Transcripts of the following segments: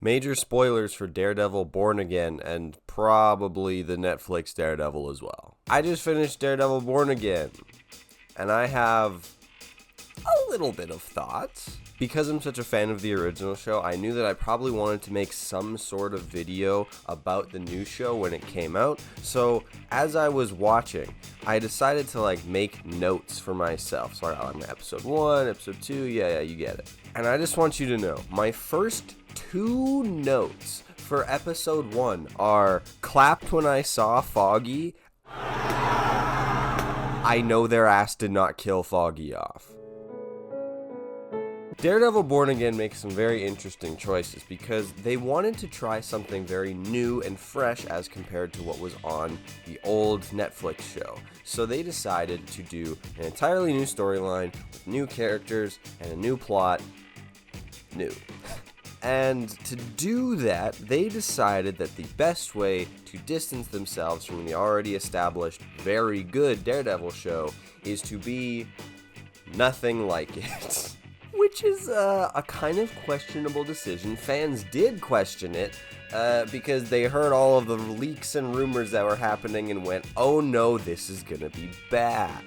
Major spoilers for Daredevil Born Again and probably the Netflix Daredevil as well. I just finished Daredevil Born Again, and I have a little bit of thoughts. Because I'm such a fan of the original show, I knew that I probably wanted to make some sort of video about the new show when it came out. So as I was watching, I decided to make notes for myself. So I got my episode 1, episode 2, yeah, you get it. And I just want you to know, my first 2 notes for episode 1 are clapped when I saw Foggy. I know their ass did not kill Foggy off. Daredevil Born Again makes some very interesting choices because they wanted to try something very new and fresh as compared to what was on the old Netflix show. So they decided to do an entirely new storyline with new characters and a new plot. New. And to do that, they decided that the best way to distance themselves from the already established, very good Daredevil show is to be nothing like it. Which is a kind of questionable decision. Fans did question it because they heard all of the leaks and rumors that were happening and went, oh no, this is gonna be bad.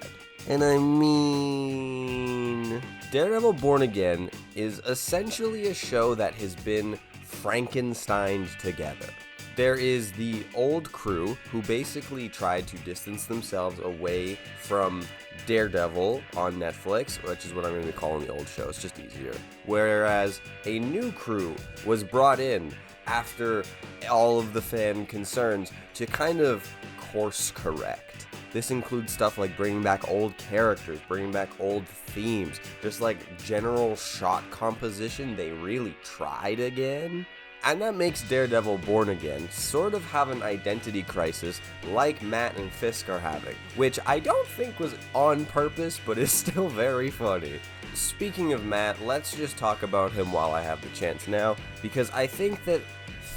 And I mean, Daredevil Born Again is essentially a show that has been Frankensteined together. There is the old crew who basically tried to distance themselves away from Daredevil on Netflix, which is what I'm going to be calling the old show. It's just easier. Whereas a new crew was brought in after all of the fan concerns to kind of course correct. This includes stuff like bringing back old characters, bringing back old themes, just like general shot composition. They really tried again. And that makes Daredevil Born Again sort of have an identity crisis like Matt and Fisk are having, which I don't think was on purpose, but is still very funny. Speaking of Matt, let's just talk about him while I have the chance now, because I think that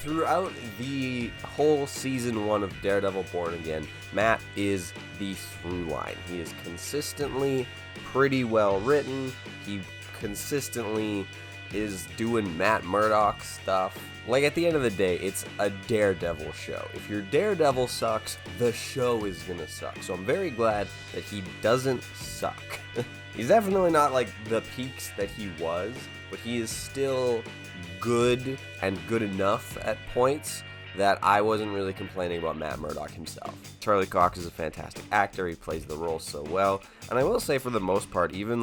throughout the whole season 1 of Daredevil Born Again, Matt is the through line. He is consistently pretty well written. He consistently is doing Matt Murdock stuff. Like, at the end of the day, it's a Daredevil show. If your Daredevil sucks, the show is gonna suck. So I'm very glad that he doesn't suck. He's definitely not like the peaks that he was, but he is still good and good enough at points that I wasn't really complaining about Matt Murdock himself. Charlie Cox is a fantastic actor. He plays the role so well. And I will say, for the most part, even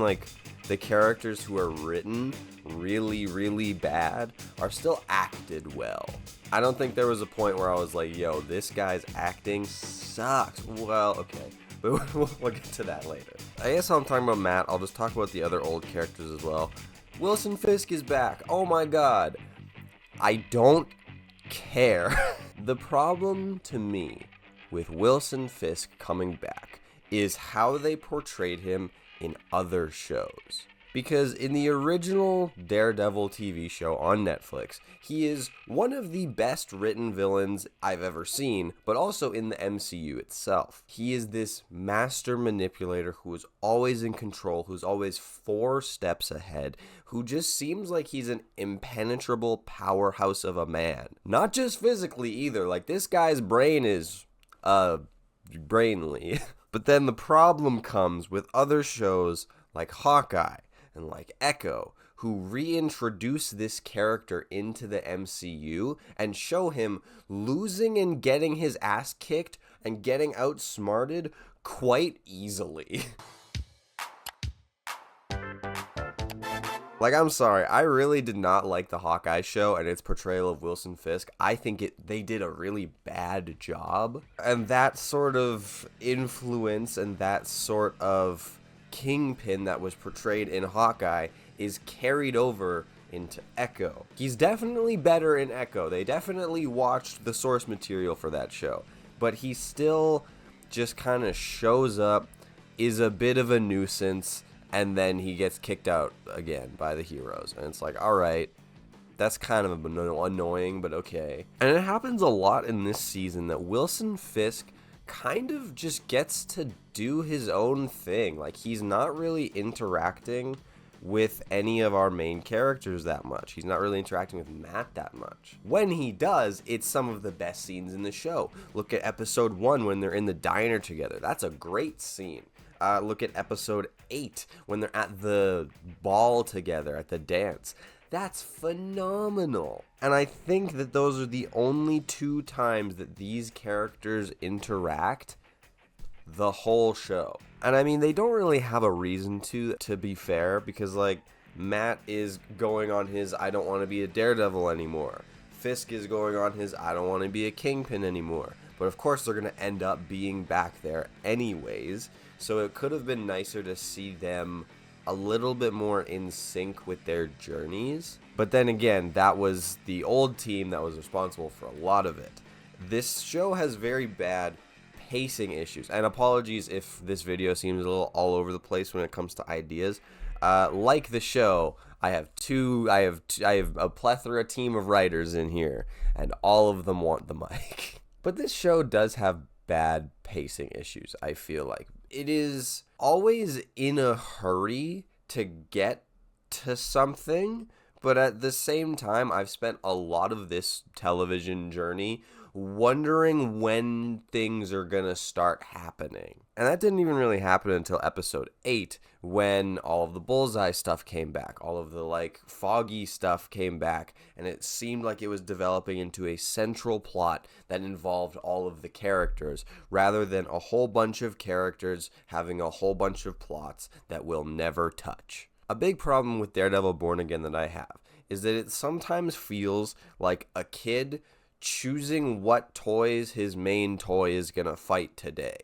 the characters who are written really, really bad are still acted well. I don't think there was a point where I was like, yo, this guy's acting sucks. Well, okay, but we'll get to that later. I guess while I'm talking about Matt, I'll just talk about the other old characters as well. Wilson Fisk is back. Oh my god. I don't care. The problem to me with Wilson Fisk coming back is how they portrayed him in other shows. Because in the original Daredevil TV show on Netflix, he is one of the best written villains I've ever seen, but also in the MCU itself. He is this master manipulator who is always in control, who's always 4 steps ahead, who just seems like he's an impenetrable powerhouse of a man. Not just physically either, like this guy's brain is, brainly. But then the problem comes with other shows like Hawkeye and like Echo, who reintroduce this character into the MCU and show him losing and getting his ass kicked and getting outsmarted quite easily. Like, I'm sorry, I really did not like the Hawkeye show and its portrayal of Wilson Fisk. I think they did a really bad job. And that sort of influence and that sort of kingpin that was portrayed in Hawkeye is carried over into Echo. He's definitely better in Echo. They definitely watched the source material for that show. But he still just kind of shows up, is a bit of a nuisance, and then he gets kicked out again by the heroes. And it's like, alright, that's kind of annoying, but okay. And it happens a lot in this season that Wilson Fisk kind of just gets to do his own thing. Like, he's not really interacting with any of our main characters that much. He's not really interacting with Matt that much. When he does, it's some of the best scenes in the show. Look at episode 1 when they're in the diner together. That's a great scene. Look at episode 8 when they're at the ball together, at the dance. That's phenomenal. And I think that those are the only 2 times that these characters interact the whole show. And I mean, they don't really have a reason to be fair, because like Matt is going on his I don't want to be a Daredevil anymore. Fisk is going on his I don't want to be a Kingpin anymore. But of course they're going to end up being back there anyways. So it could have been nicer to see them a little bit more in sync with their journeys. But then again, that was the old team that was responsible for a lot of it. This show has very bad pacing issues, and apologies if this video seems a little all over the place when it comes to ideas. Like the show, I have a plethora team of writers in here, and all of them want the mic. But this show does have bad pacing issues, I feel like. It is always in a hurry to get to something, but at the same time, I've spent a lot of this television journey wondering when things are gonna start happening. And that didn't even really happen until episode 8, when all of the Bullseye stuff came back, all of the like Foggy stuff came back, and it seemed like it was developing into a central plot that involved all of the characters, rather than a whole bunch of characters having a whole bunch of plots that we'll never touch. A big problem with Daredevil Born Again that I have is that it sometimes feels like a kid choosing what toys his main toy is gonna fight today.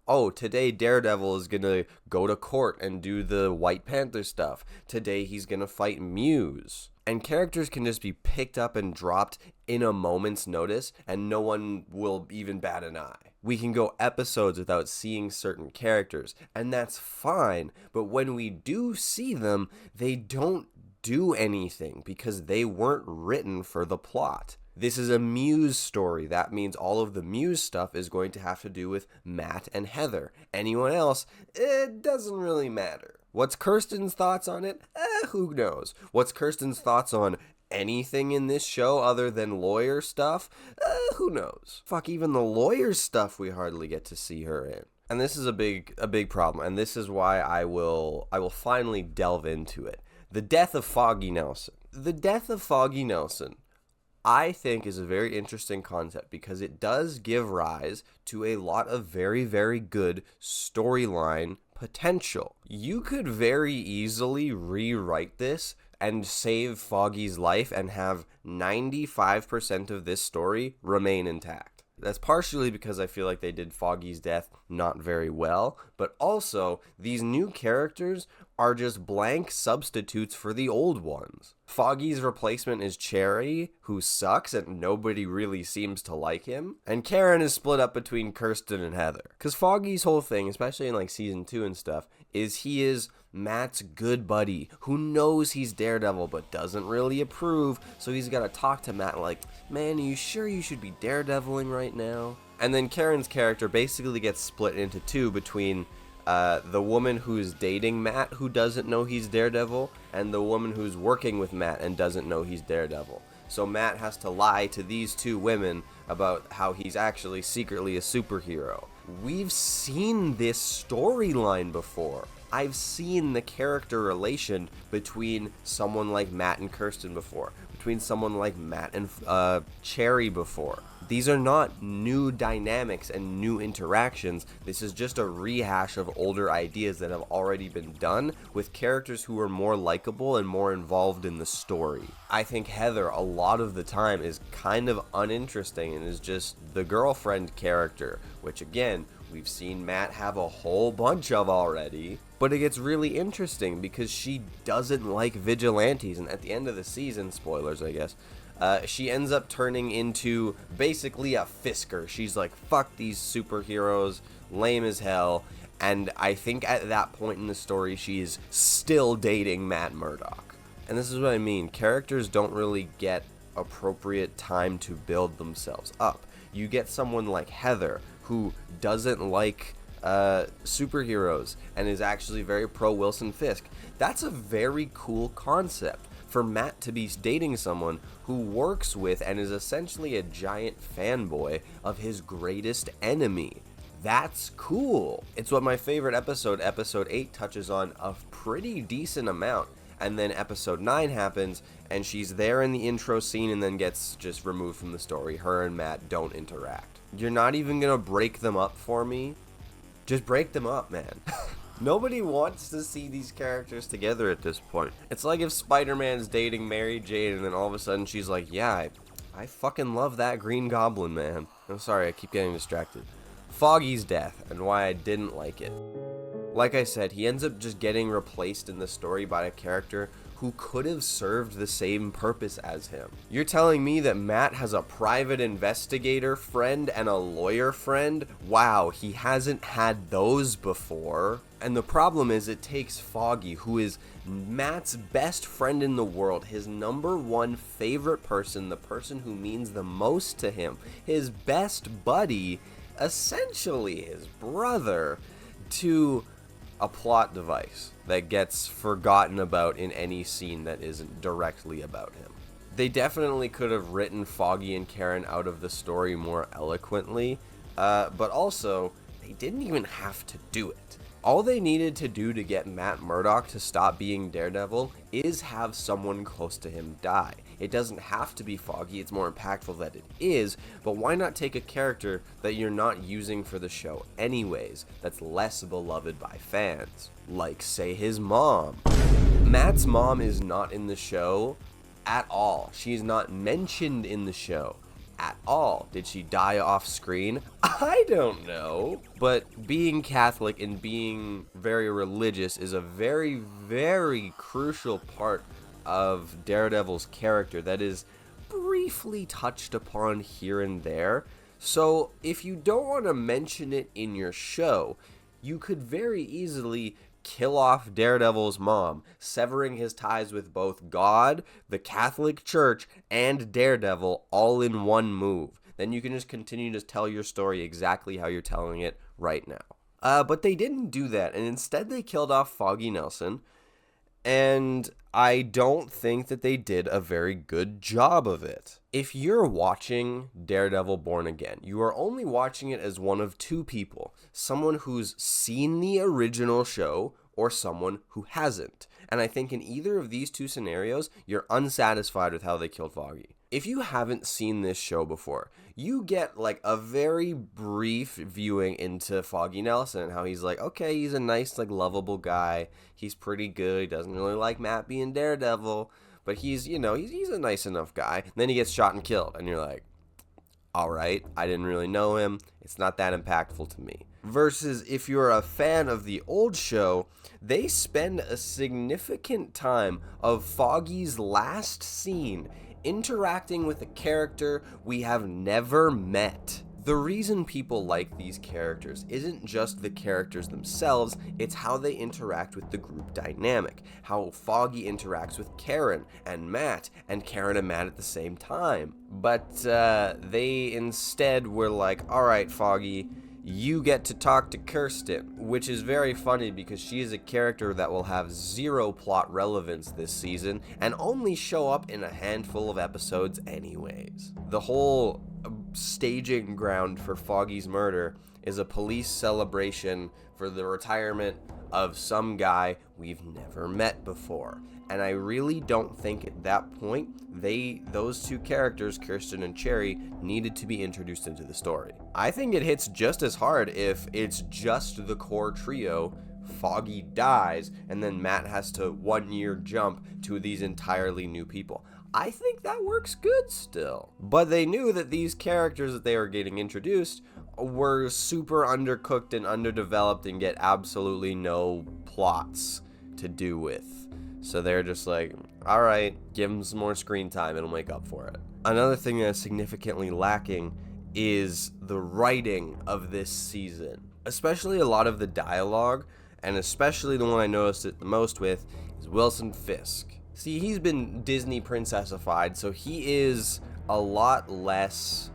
Oh, today Daredevil is gonna go to court and do the White Panther stuff. Today he's gonna fight Muse. And characters can just be picked up and dropped in a moment's notice, and no one will even bat an eye. We can go episodes without seeing certain characters, and that's fine, but when we do see them, they don't do anything because they weren't written for the plot. This is a Muse story. That means all of the Muse stuff is going to have to do with Matt and Heather. Anyone else, it doesn't really matter. What's Kirsten's thoughts on it? Who knows? What's Kirsten's thoughts on anything in this show other than lawyer stuff? Who knows? Fuck, even the lawyer stuff we hardly get to see her in. And this is a big problem, and this is why I will finally delve into it. The death of Foggy Nelson. The death of Foggy Nelson, I think, is a very interesting concept because it does give rise to a lot of very, very good storyline potential. You could very easily rewrite this and save Foggy's life and have 95% of this story remain intact. That's partially because I feel like they did Foggy's death not very well, but also these new characters are just blank substitutes for the old ones. Foggy's replacement is Cherry, who sucks and nobody really seems to like him, and Karen is split up between Kirsten and Heather. Because Foggy's whole thing, especially in like season 2 and stuff, is he is Matt's good buddy who knows he's Daredevil but doesn't really approve, so he's got to talk to Matt like, man, are you sure you should be Daredeviling right now? And then Karen's character basically gets split into two between the woman who's dating Matt who doesn't know he's Daredevil and the woman who's working with Matt and doesn't know he's Daredevil. So Matt has to lie to these two women about how he's actually secretly a superhero. We've seen this storyline before. I've seen the character relation between someone like Matt and Kirsten before, between someone like Matt and Cherry before. These are not new dynamics and new interactions. This is just a rehash of older ideas that have already been done with characters who are more likable and more involved in the story. I think Heather a lot of the time is kind of uninteresting and is just the girlfriend character, which again, we've seen Matt have a whole bunch of already. But it gets really interesting because she doesn't like vigilantes, and at the end of the season, spoilers I guess, she ends up turning into basically a Fisker. She's like, fuck these superheroes, lame as hell. And I think at that point in the story, she's still dating Matt Murdock. And this is what I mean. Characters don't really get appropriate time to build themselves up. You get someone like Heather, who doesn't like superheroes and is actually very pro Wilson Fisk. That's a very cool concept for Matt to be dating someone who works with and is essentially a giant fanboy of his greatest enemy. That's cool. It's what my favorite episode 8, touches on a pretty decent amount. And then episode 9 happens, and she's there in the intro scene and then gets just removed from the story. Her and Matt don't interact. You're not even gonna break them up for me? Just break them up, man. Nobody wants to see these characters together at this point. It's like if Spider-Man's dating Mary Jane and then all of a sudden she's like, yeah, I fucking love that Green Goblin, man. I'm sorry, I keep getting distracted. Foggy's death and why I didn't like it. Like I said, he ends up just getting replaced in the story by a character who could have served the same purpose as him. You're telling me that Matt has a private investigator friend and a lawyer friend? Wow, he hasn't had those before. And the problem is it takes Foggy, who is Matt's best friend in the world, his number one favorite person, the person who means the most to him, his best buddy, essentially his brother, to a plot device that gets forgotten about in any scene that isn't directly about him. They definitely could have written Foggy and Karen out of the story more eloquently, but also, they didn't even have to do it. All they needed to do to get Matt Murdock to stop being Daredevil is have someone close to him die. It doesn't have to be Foggy, it's more impactful that it is, but why not take a character that you're not using for the show anyways, that's less beloved by fans? Like, say, his mom. Matt's mom is not in the show at all. She's not mentioned in the show at all. Did she die off screen? I don't know. But being Catholic and being very religious is a very, very crucial part of Daredevil's character that is briefly touched upon here and there. So if you don't want to mention it in your show, you could very easily kill off Daredevil's mom, severing his ties with both God, the Catholic Church, and Daredevil all in one move. Then you can just continue to tell your story exactly how you're telling it right now. But they didn't do that, and instead they killed off Foggy Nelson, and I don't think that they did a very good job of it. If you're watching Daredevil Born Again, you are only watching it as one of two people. Someone who's seen the original show or someone who hasn't. And I think in either of these two scenarios, you're unsatisfied with how they killed Foggy. If you haven't seen this show before, you get like a very brief viewing into Foggy Nelson and how he's like, okay, he's a nice, like, lovable guy. He's pretty good. He doesn't really like Matt being Daredevil, but he's a nice enough guy. And then he gets shot and killed, and you're like, all right, I didn't really know him. It's not that impactful to me. Versus if you're a fan of the old show, they spend a significant time of Foggy's last scene interacting with a character we have never met. The reason people like these characters isn't just the characters themselves, it's how they interact with the group dynamic. How Foggy interacts with Karen and Matt, and Karen and Matt at the same time. But they instead were like, alright, Foggy, you get to talk to Kirsten, which is very funny because she is a character that will have zero plot relevance this season and only show up in a handful of episodes anyways. The whole staging ground for Foggy's murder is a police celebration for the retirement of some guy we've never met before. And I really don't think at that point those two characters, Kirsten and Cherry, needed to be introduced into the story. I think it hits just as hard if it's just the core trio, Foggy dies, and then Matt has to 1 year jump to these entirely new people. I think that works good still. But they knew that these characters that they were getting introduced were super undercooked and underdeveloped and get absolutely no plots to do with. So they're just like, alright, give them some more screen time, it'll make up for it. Another thing that's significantly lacking is the writing of this season. Especially a lot of the dialogue, and especially the one I noticed it the most with, is Wilson Fisk. See, he's been Disney princessified, so he is a lot less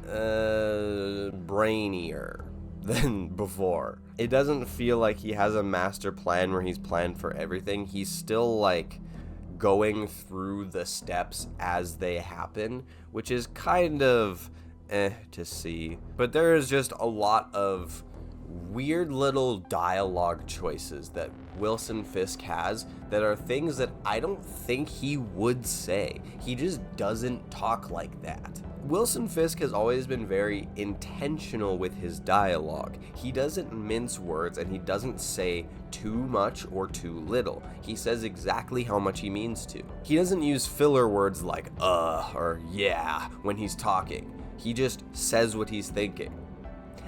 brainier, than before. It doesn't feel like he has a master plan where he's planned for everything. He's still like going through the steps as they happen, which is kind of to see. But there is just a lot of weird little dialogue choices that Wilson Fisk has that are things that I don't think he would say. He just doesn't talk like that. Wilson Fisk has always been very intentional with his dialogue. He doesn't mince words and he doesn't say too much or too little. He says exactly how much he means to. He doesn't use filler words like or yeah when he's talking. He just says what he's thinking.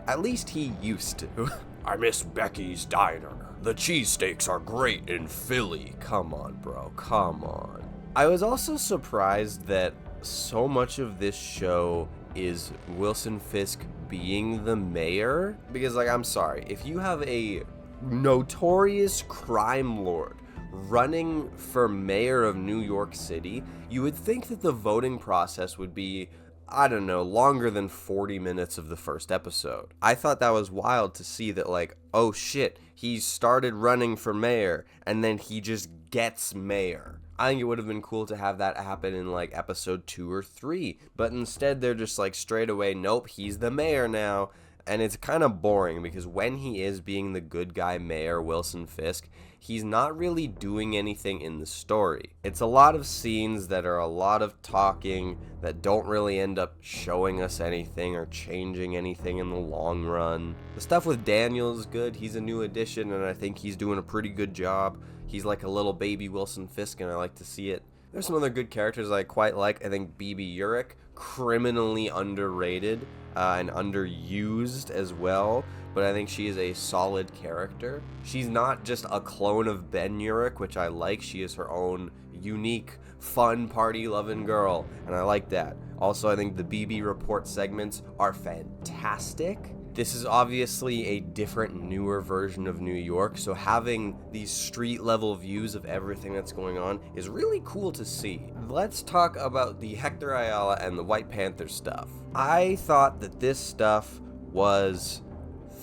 At least he used to. I miss Becky's Diner. The cheesesteaks are great in Philly. Come on, bro. Come on. I was also surprised that so much of this show is Wilson Fisk being the mayor. Because, like, I'm sorry. If you have a notorious crime lord running for mayor of New York City, you would think that the voting process would be, I don't know, longer than 40 minutes of the first episode. I thought that was wild to see that, like, oh shit, he started running for mayor and then he just gets mayor. I think it would have been cool to have that happen in like episode 2 or 3, but instead they're just like straight away, nope, he's the mayor now. And it's kind of boring because when he is being the good guy mayor, Wilson Fisk, he's not really doing anything in the story. It's a lot of scenes that are a lot of talking that don't really end up showing us anything or changing anything in the long run. The stuff with Daniel is good. He's a new addition and I think he's doing a pretty good job. He's like a little baby Wilson Fisk and I like to see it. There's some other good characters I quite like. I think Bebe Urich, criminally underrated and underused as well, but I think she is a solid character. She's not just a clone of Ben Urich, which I like. She is her own unique, fun, party-loving girl, and I like that. Also, I think the BB Report segments are fantastic. This is obviously a different, newer version of New York, so having these street-level views of everything that's going on is really cool to see. Let's talk about the Hector Ayala and the White Panther stuff. I thought that this stuff was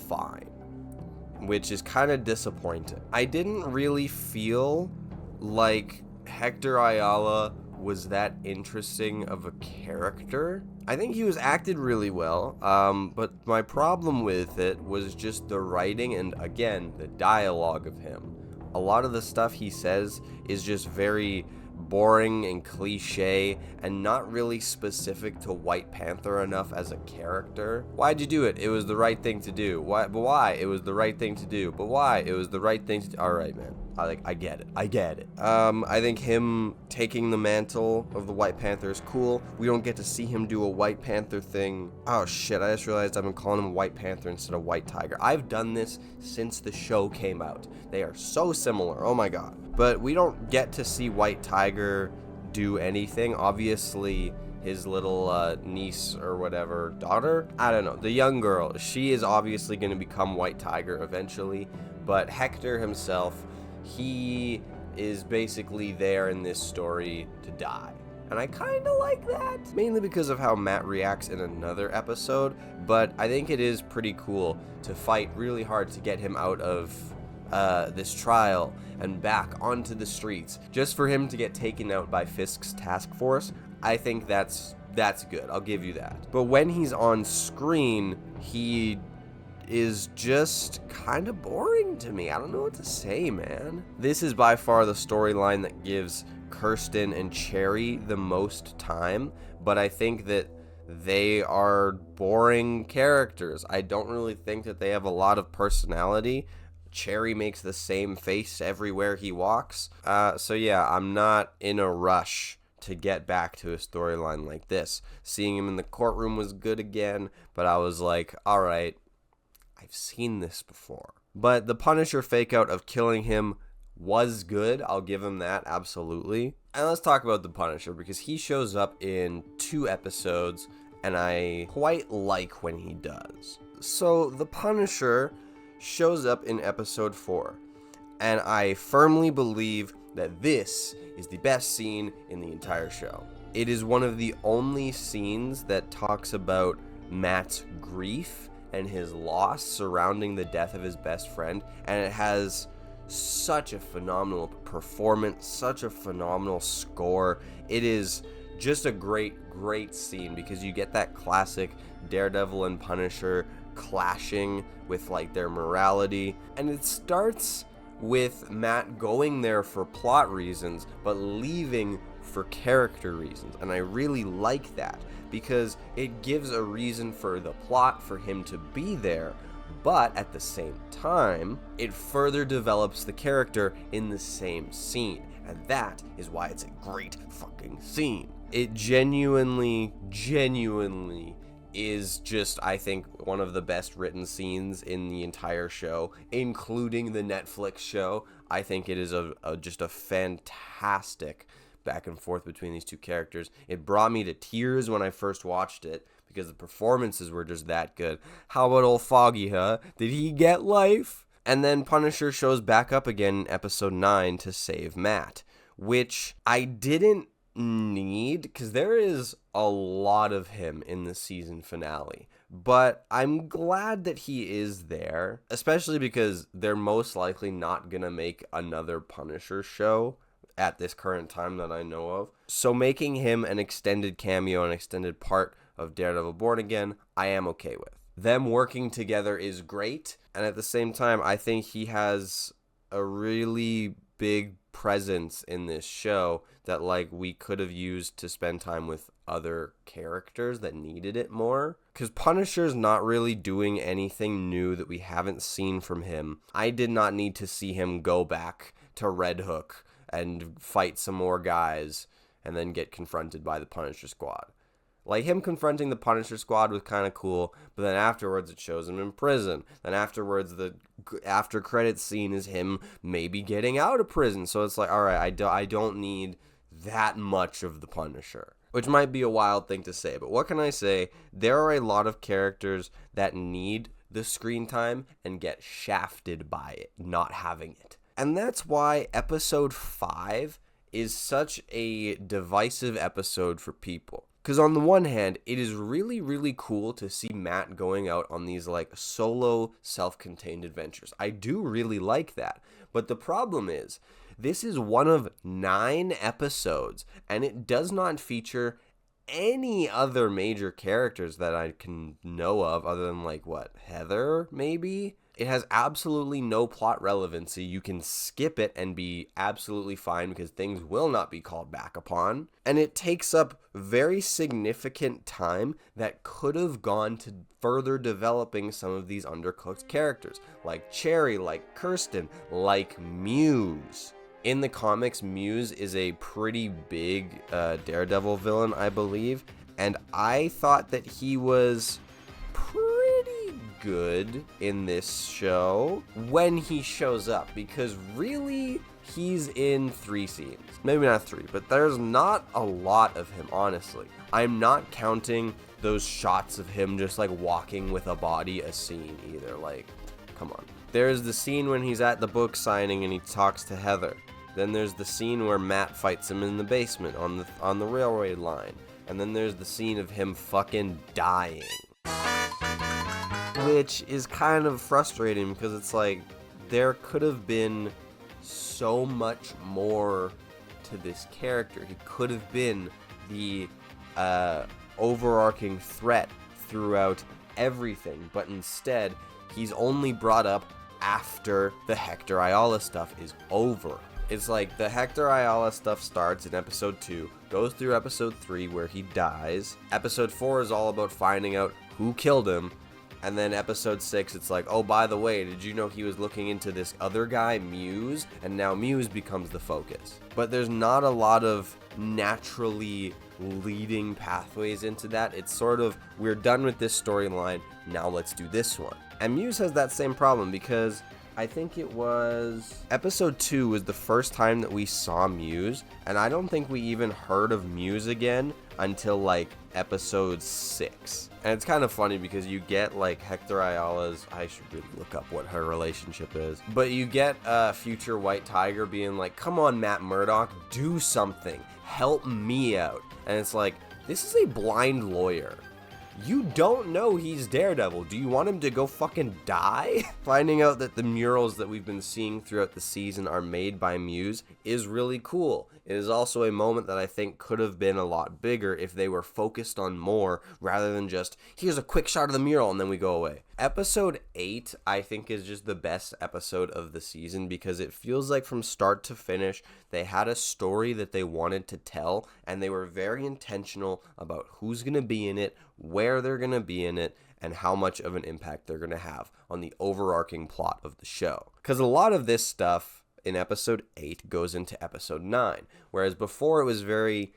fine, which is kind of disappointing. I didn't really feel like Hector Ayala was that interesting of a character. I think he was acted really well, but my problem with it was just the writing and, again, the dialogue of him. A lot of the stuff he says is just very boring and cliche and not really specific to White Panther enough as a character. Why'd you do it? It was the right thing to do. Why? But why? It was the right thing to do. But why? It was the right thing to do. All right, man. I get it. I think him taking the mantle of the White Panther is cool. We don't get to see him do a White Panther thing. Oh shit, I just realized I've been calling him White Panther instead of White Tiger. I've done this since the show came out. They are so similar. Oh my god. But we don't get to see White Tiger do anything. Obviously, his little niece or whatever, daughter? I don't know. The young girl. She is obviously going to become White Tiger eventually. But Hector himself, he is basically there in this story to die. And I kind of like that, mainly because of how Matt reacts in another episode, but I think it is pretty cool to fight really hard to get him out of this trial and back onto the streets, just for him to get taken out by Fisk's task force. I think that's good, I'll give you that. But when he's on screen, he is just kind of boring to me. I don't know what to say, man. This is by far the storyline that gives Kirsten and Cherry the most time, but I think that they are boring characters. I don't really think that they have a lot of personality. Cherry makes the same face everywhere he walks. So yeah, I'm not in a rush to get back to a storyline like this. Seeing him in the courtroom was good again, but I was like, all right, I've seen this before. But the Punisher fake out of killing him was good. I'll give him that, absolutely. And let's talk about the Punisher, because he shows up in 2 episodes, and I quite like when he does. So the Punisher shows up in episode 4, and I firmly believe that this is the best scene in the entire show. It is one of the only scenes that talks about Matt's grief and his loss surrounding the death of his best friend, and it has such a phenomenal performance, such a phenomenal score. It is just a great scene because you get that classic Daredevil and Punisher clashing with like their morality, and it starts with Matt going there for plot reasons but leaving for character reasons, and I really like that because it gives a reason for the plot for him to be there, but at the same time it further develops the character in the same scene, and that is why it's a great fucking scene. It genuinely is just, I think, one of the best written scenes in the entire show, including the Netflix show. I think it is just a fantastic back and forth between these two characters. It brought me to tears when I first watched it because the performances were just that good. How about old Foggy, huh? Did he get life? And then Punisher shows back up again in episode 9 to save Matt, which I didn't need because there is a lot of him in the season finale, but I'm glad that he is there, especially because they're most likely not gonna make another Punisher show at this current time that I know of. So making him an extended cameo, an extended part of Daredevil Born Again, I am okay with. Them working together is great, and at the same time I think he has a really big presence in this show that like we could have used to spend time with other characters that needed it more, because Punisher's not really doing anything new that we haven't seen from him. I did not need to see him go back to Red Hook and fight some more guys and then get confronted by the Punisher Squad. Like, him confronting the Punisher Squad was kind of cool, but then afterwards it shows him in prison. Then afterwards, the after credits scene is him maybe getting out of prison. So it's like, all right, I don't need that much of the Punisher, which might be a wild thing to say. But what can I say? There are a lot of characters that need the screen time and get shafted by it, not having it. And that's why episode 5 is such a divisive episode for people. Because on the one hand, it is really, really cool to see Matt going out on these like solo self-contained adventures. I do really like that. But the problem is, this is one of 9 episodes, and it does not feature any other major characters that I can know of other than like, what, Heather, maybe? It has absolutely no plot relevancy. You can skip it and be absolutely fine because things will not be called back upon. And it takes up very significant time that could have gone to further developing some of these undercooked characters, like Cherry, like Kirsten, like Muse. In the comics, Muse is a pretty big Daredevil villain, I believe, and I thought that he was pretty good in this show when he shows up, because really he's in 3 scenes, maybe not 3, but there's not a lot of him, honestly. I'm not counting those shots of him just like walking with a body a scene either. Like, come on. There's the scene when he's at the book signing and he talks to Heather. Then there's the scene where Matt fights him in the basement on the railway line. And then there's the scene of him fucking dying, which is kind of frustrating because it's like there could have been so much more to this character. He could have been the overarching threat throughout everything, but instead he's only brought up after the Hector Ayala stuff is over. It's like the Hector Ayala stuff starts in episode 2, goes through episode 3 where he dies. Episode 4 is all about finding out who killed him. And then episode 6, it's like, oh, by the way, did you know he was looking into this other guy, Muse? And now Muse becomes the focus. But there's not a lot of naturally leading pathways into that. It's sort of, we're done with this storyline, now let's do this one. And Muse has that same problem because I think it was episode 2 was the first time that we saw Muse, and I don't think we even heard of Muse again until like episode 6. And it's kind of funny because you get like Hector Ayala's, I should really look up what her relationship is, but you get future White Tiger being like, come on Matt Murdock, do something, help me out. And it's like, this is a blind lawyer. You don't know he's Daredevil. Do you want him to go fucking die? Finding out that the murals that we've been seeing throughout the season are made by Muse is really cool. It is also a moment that I think could have been a lot bigger if they were focused on more rather than just, here's a quick shot of the mural and then we go away. Episode 8, I think, is just the best episode of the season because it feels like from start to finish, they had a story that they wanted to tell and they were very intentional about who's going to be in it, where they're going to be in it, and how much of an impact they're going to have on the overarching plot of the show. Because a lot of this stuff in episode 8 goes into episode 9, whereas before it was very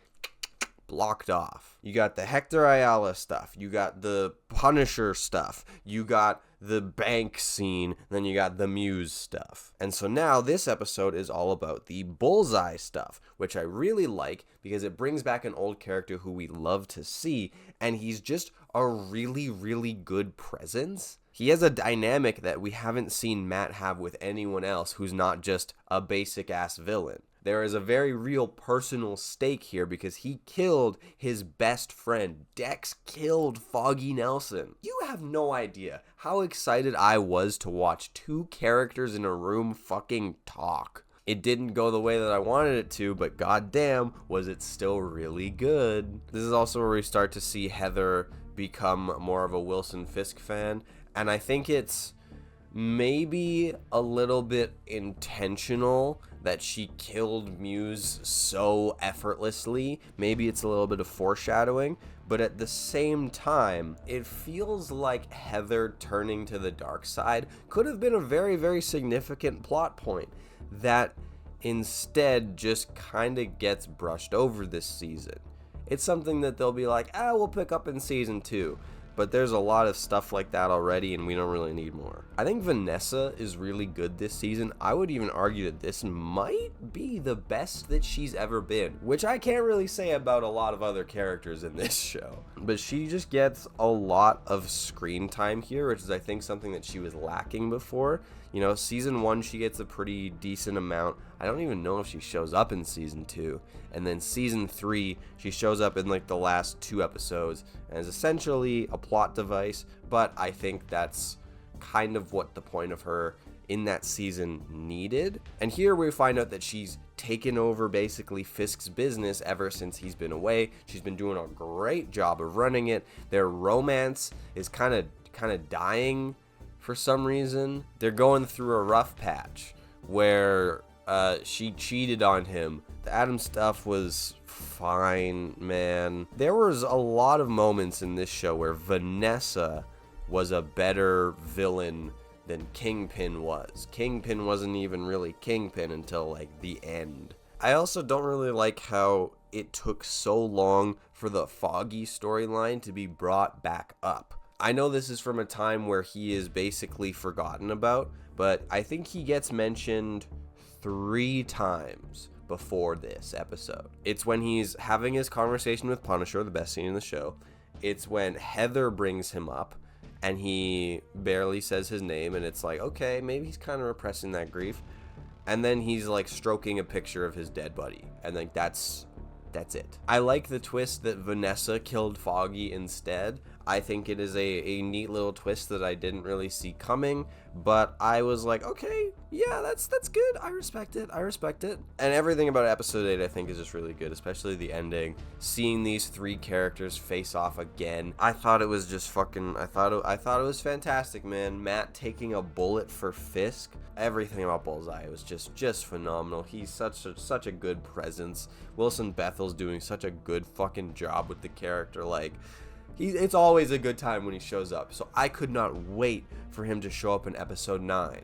blocked off. You got the Hector Ayala stuff, you got the Punisher stuff, you got the bank scene, then you got the Muse stuff. And so now this episode is all about the Bullseye stuff, which I really like because it brings back an old character who we love to see, and he's just a really, really good presence. He has a dynamic that we haven't seen Matt have with anyone else who's not just a basic ass villain. There is a very real personal stake here because he killed his best friend. Dex killed Foggy Nelson. You have no idea how excited I was to watch two characters in a room fucking talk. It didn't go the way that I wanted it to, but goddamn, was it still really good. This is also where we start to see Heather become more of a Wilson Fisk fan, and I think it's maybe a little bit intentional that she killed Muse so effortlessly. Maybe it's a little bit of foreshadowing, but at the same time, it feels like Heather turning to the dark side could have been a very, very significant plot point that instead just kind of gets brushed over this season. It's something that they'll be like, we'll pick up in season 2. But there's a lot of stuff like that already, and we don't really need more. I think Vanessa is really good this season. I would even argue that this might be the best that she's ever been, which I can't really say about a lot of other characters in this show. But she just gets a lot of screen time here, which is, I think, something that she was lacking before. You know, season 1, she gets a pretty decent amount. I don't even know if she shows up in season 2. And then season 3, she shows up in like the last 2 episodes and is essentially a plot device. But I think that's kind of what the point of her in that season needed. And here we find out that she's taken over basically Fisk's business ever since he's been away. She's been doing a great job of running it. Their romance is kind of dying for some reason. They're going through a rough patch where she cheated on him. The Adam stuff was fine, man. There was a lot of moments in this show where Vanessa was a better villain than Kingpin was. Kingpin wasn't even really Kingpin until like the end. I also don't really like how it took so long for the Foggy storyline to be brought back up. I know this is from a time where he is basically forgotten about, but I think he gets mentioned 3 times before this episode. It's when he's having his conversation with Punisher, the best scene in the show. It's when Heather brings him up and he barely says his name, and it's like, okay, maybe he's kind of repressing that grief. And then he's like stroking a picture of his dead buddy, and like that's it. I like the twist that Vanessa killed Foggy instead. I think it is a neat little twist that I didn't really see coming, but I was like, okay, yeah, that's good. I respect it. And everything about episode 8 I think is just really good, especially the ending. Seeing these 3 characters face off again. I thought it was just fucking, I thought it was fantastic, man. Matt taking a bullet for Fisk. Everything about Bullseye was just phenomenal. He's such a good presence. Wilson Bethel's doing such a good fucking job with the character. Like, it's always a good time when he shows up, so I could not wait for him to show up in episode 9.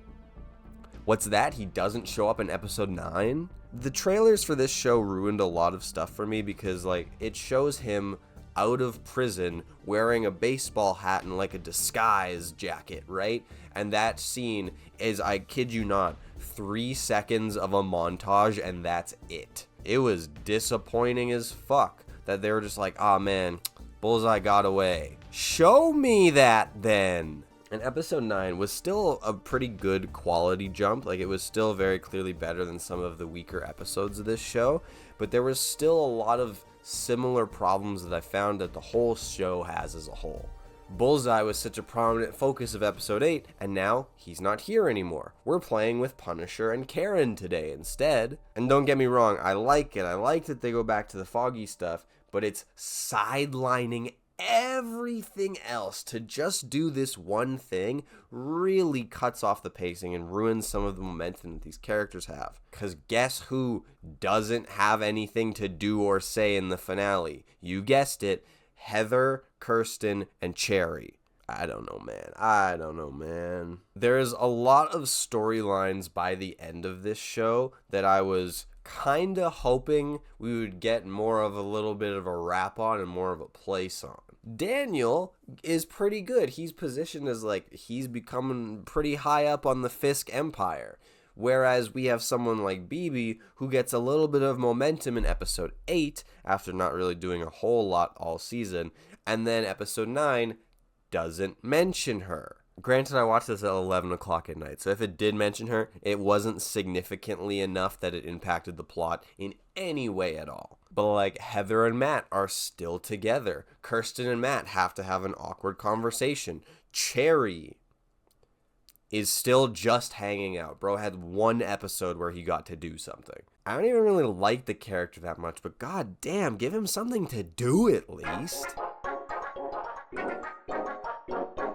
What's that? He doesn't show up in episode 9? The trailers for this show ruined a lot of stuff for me because, like, it shows him out of prison wearing a baseball hat and, like, a disguise jacket, right? And that scene is, I kid you not, 3 seconds of a montage, and that's it. It was disappointing as fuck that they were just like, ah, man, Bullseye got away. Show me that then. And episode 9 was still a pretty good quality jump. Like, it was still very clearly better than some of the weaker episodes of this show. But there was still a lot of similar problems that I found that the whole show has as a whole. Bullseye was such a prominent focus of episode 8, and now he's not here anymore. We're playing with Punisher and Karen today instead. And don't get me wrong, I like it. I like that they go back to the Foggy stuff, but it's sidelining everything else to just do this one thing really cuts off the pacing and ruins some of the momentum that these characters have. Because guess who doesn't have anything to do or say in the finale? You guessed it. Heather, Kirsten, and Cherry. I don't know, man. There's a lot of storylines by the end of this show that I was kind of hoping we would get more of a little bit of a wrap on and more of a place on. Daniel is pretty good. He's positioned as like he's becoming pretty high up on the Fisk Empire. Whereas we have someone like BB who gets a little bit of momentum in episode 8 after not really doing a whole lot all season, and then episode 9 doesn't mention her. Granted, I watched this at 11 o'clock at night, so if it did mention her, it wasn't significantly enough that it impacted the plot in any way at all. But like, Heather and Matt are still together. Kirsten and Matt have to have an awkward conversation. Cherry is still just hanging out. Bro had one episode where he got to do something. I don't even really like the character that much, but god damn, give him something to do at least.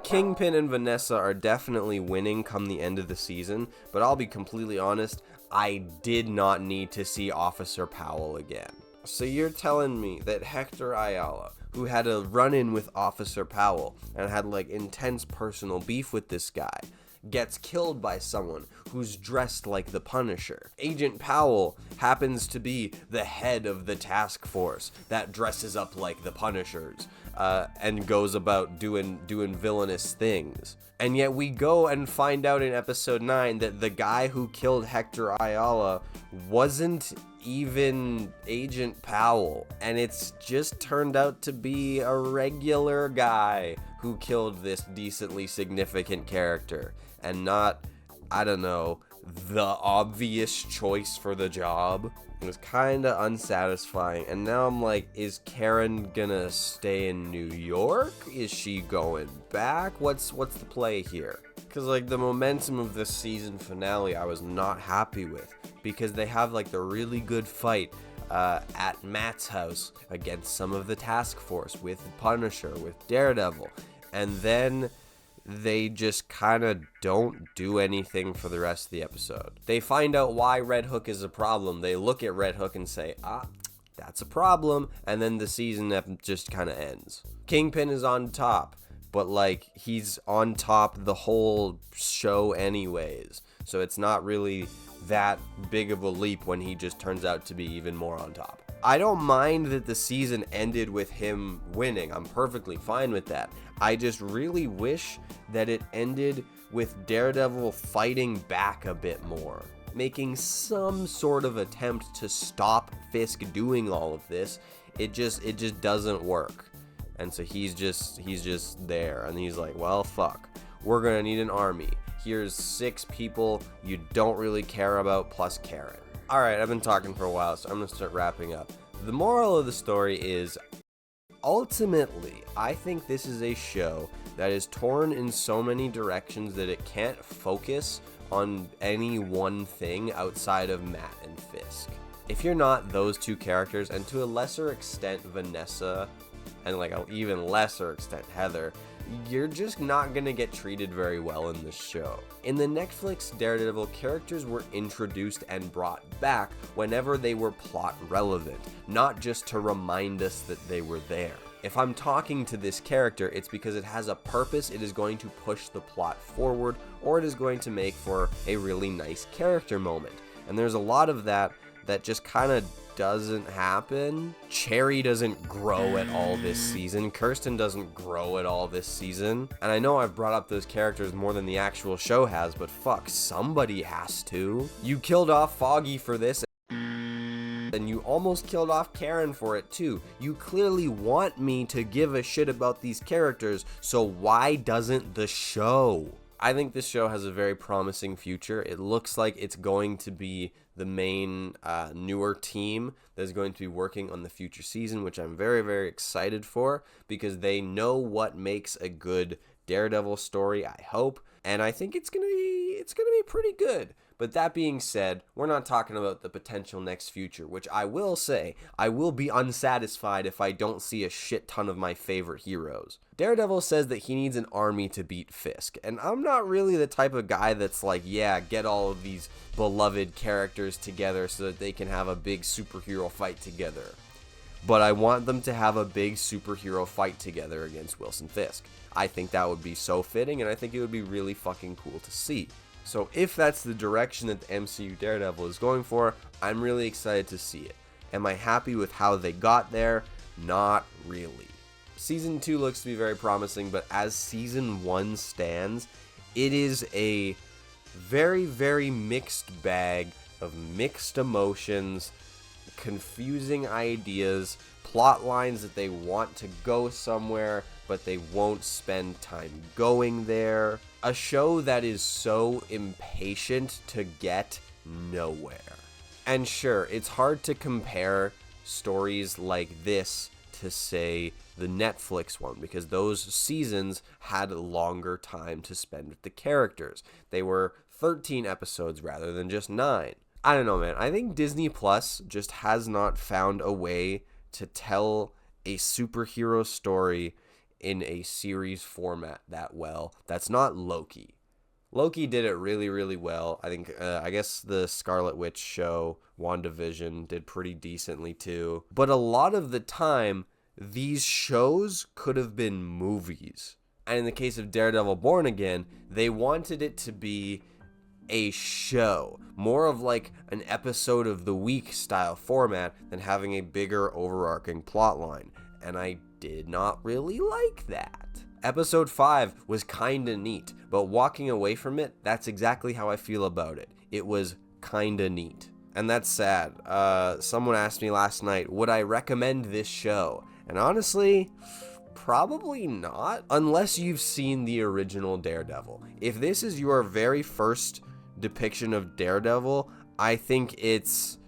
Kingpin and Vanessa are definitely winning come the end of the season, but I'll be completely honest, I did not need to see Officer Powell again. So you're telling me that Hector Ayala, who had a run-in with Officer Powell and had like intense personal beef with this guy, gets killed by someone who's dressed like the Punisher. Agent Powell happens to be the head of the task force that dresses up like the Punishers and goes about doing villainous things. And yet we go and find out in episode 9 that the guy who killed Hector Ayala wasn't even Agent Powell, and it's just turned out to be a regular guy who killed this decently significant character, and not, I don't know, the obvious choice for the job. It was kinda unsatisfying, and now I'm like, is Karen gonna stay in New York? Is she going back? What's the play here? Because like the momentum of this season finale I was not happy with, because they have like the really good fight at Matt's house against some of the task force with Punisher, with Daredevil, and then they just kind of don't do anything for the rest of the episode. They find out why Red Hook is a problem. They look at Red Hook and say, that's a problem. And then the season just kind of ends. Kingpin is on top, but like he's on top the whole show anyways. So it's not really that big of a leap when he just turns out to be even more on top. I don't mind that the season ended with him winning. I'm perfectly fine with that. I just really wish that it ended with Daredevil fighting back a bit more, making some sort of attempt to stop Fisk doing all of this. It just doesn't work. And so he's just there, and he's like, well, fuck. We're gonna need an army. Here's 6 people you don't really care about, plus Karen. Alright, I've been talking for a while, so I'm gonna start wrapping up. The moral of the story is, ultimately, I think this is a show that is torn in so many directions that it can't focus on any one thing outside of Matt and Fisk. If you're not those two characters, and to a lesser extent Vanessa, and like an even lesser extent Heather, you're just not gonna get treated very well in this show. In the Netflix Daredevil, characters were introduced and brought back whenever they were plot relevant, not just to remind us that they were there. If I'm talking to this character, it's because it has a purpose, it is going to push the plot forward, or it is going to make for a really nice character moment. And there's a lot of that just kind of doesn't happen. Cherry doesn't grow at all this season. Kirsten doesn't grow at all this season. And I know I've brought up those characters more than the actual show has, but fuck, somebody has to. You killed off Foggy for this, and you almost killed off Karen for it too. You clearly want me to give a shit about these characters, so why doesn't the show? I think this show has a very promising future. It looks like it's going to be the main newer team that's going to be working on the future season, which I'm very, very excited for, because they know what makes a good Daredevil story, I hope, and I think it's gonna be pretty good. But that being said, we're not talking about the potential next future, which I will say, I will be unsatisfied if I don't see a shit ton of my favorite heroes. Daredevil says that he needs an army to beat Fisk, and I'm not really the type of guy that's like, yeah, get all of these beloved characters together so that they can have a big superhero fight together. But I want them to have a big superhero fight together against Wilson Fisk. I think that would be so fitting, and I think it would be really fucking cool to see. So if that's the direction that the MCU Daredevil is going for, I'm really excited to see it. Am I happy with how they got there? Not really. Season 2 looks to be very promising, but as Season 1 stands, it is a very, very mixed bag of mixed emotions, confusing ideas, plot lines that they want to go somewhere, but they won't spend time going there. A show that is so impatient to get nowhere. And sure, it's hard to compare stories like this to, say, the Netflix one, because those seasons had longer time to spend with the characters. They were 13 episodes rather than just 9. I don't know, man. I think Disney Plus just has not found a way to tell a superhero story in a series format that well. That's not Loki. Loki did it really, really well. I think, I guess the Scarlet Witch show, WandaVision, did pretty decently too. But a lot of the time, these shows could have been movies. And in the case of Daredevil Born Again, they wanted it to be a show, more of like an episode of the week style format than having a bigger overarching plot line. And I did not really like that. Episode 5 was kinda neat, but walking away from it, that's exactly how I feel about it. It was kinda neat. And that's sad. Someone asked me last night, would I recommend this show? And honestly, probably not, unless you've seen the original Daredevil. If this is your very first depiction of Daredevil, I think it's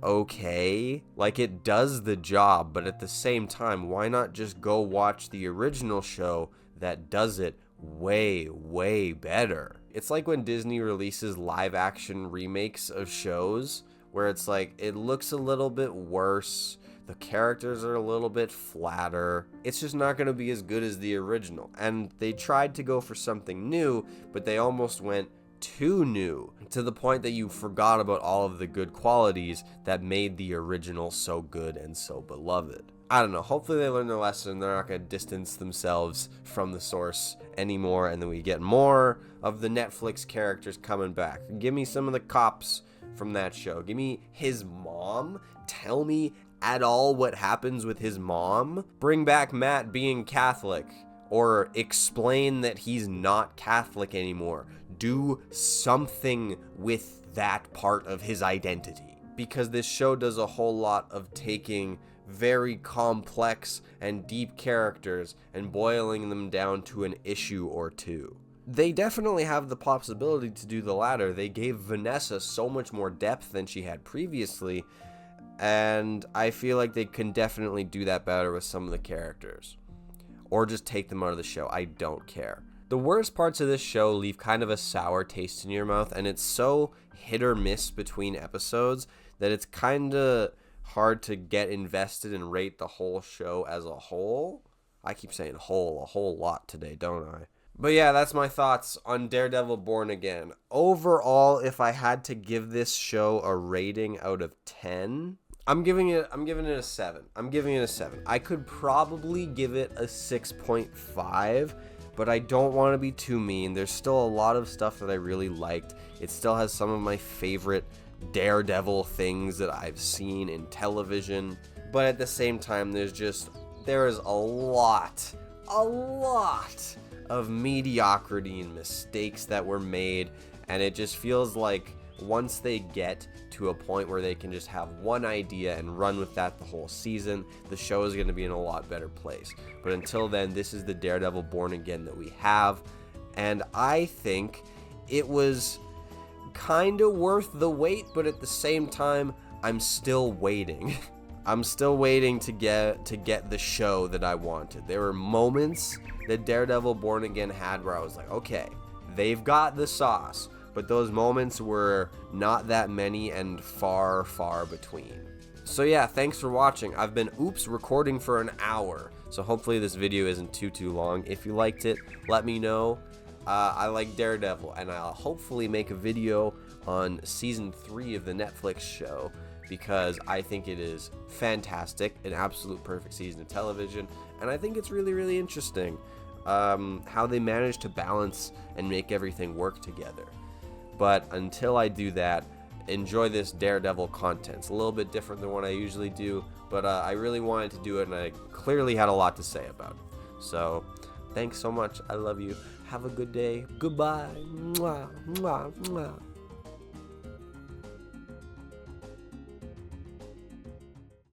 okay. Like, it does the job, but at the same time, why not just go watch the original show that does it way, way better? It's like when Disney releases live action remakes of shows where it's like, it looks a little bit worse, the characters are a little bit flatter, it's just not going to be as good as the original. And they tried to go for something new, but they almost went too new, to the point that you forgot about all of the good qualities that made the original so good and so beloved. I don't know, hopefully they learn their lesson. They're not going to distance themselves from the source anymore, and then we get more of the Netflix characters coming back. Give me some of the cops from that show. Give me his mom. Tell me at all what happens with his mom. Bring back Matt being Catholic, or explain that he's not Catholic anymore. Do something with that part of his identity, because this show does a whole lot of taking very complex and deep characters and boiling them down to an issue or two. They definitely have the possibility to do the latter. They gave Vanessa so much more depth than she had previously, and I feel like they can definitely do that better with some of the characters. Or just take them out of the show. I don't care. The worst parts of this show leave kind of a sour taste in your mouth, and it's so hit or miss between episodes that it's kind of hard to get invested and rate the whole show as a whole. I keep saying whole a whole lot today, don't I? But yeah, that's my thoughts on Daredevil Born Again. Overall, if I had to give this show a rating out of 10, I'm giving it a 7. I could probably give it a 6.5, but I don't want to be too mean. There's still a lot of stuff that I really liked. It still has some of my favorite Daredevil things that I've seen in television, but at the same time, there is a lot of mediocrity and mistakes that were made, and it just feels like once they get to a point where they can just have one idea and run with that the whole season, the show is going to be in a lot better place. But until then, this is the Daredevil Born Again that we have, and I think it was kind of worth the wait, but at the same time, I'm still waiting. I'm still waiting to get the show that I wanted. There were moments that Daredevil Born Again had where I was like, okay, they've got the sauce, but those moments were not that many and far, far between. So yeah, thanks for watching. I've been recording for an hour, so hopefully this video isn't too long. If you liked it, let me know. I like Daredevil, and I'll hopefully make a video on season 3 of the Netflix show, because I think it is fantastic, an absolute perfect season of television, and I think it's really, really interesting how they manage to balance and make everything work together. But until I do that, enjoy this Daredevil content. It's a little bit different than what I usually do, but I really wanted to do it, and I clearly had a lot to say about it. So thanks so much. I love you. Have a good day. Goodbye. Mwah, mwah, mwah.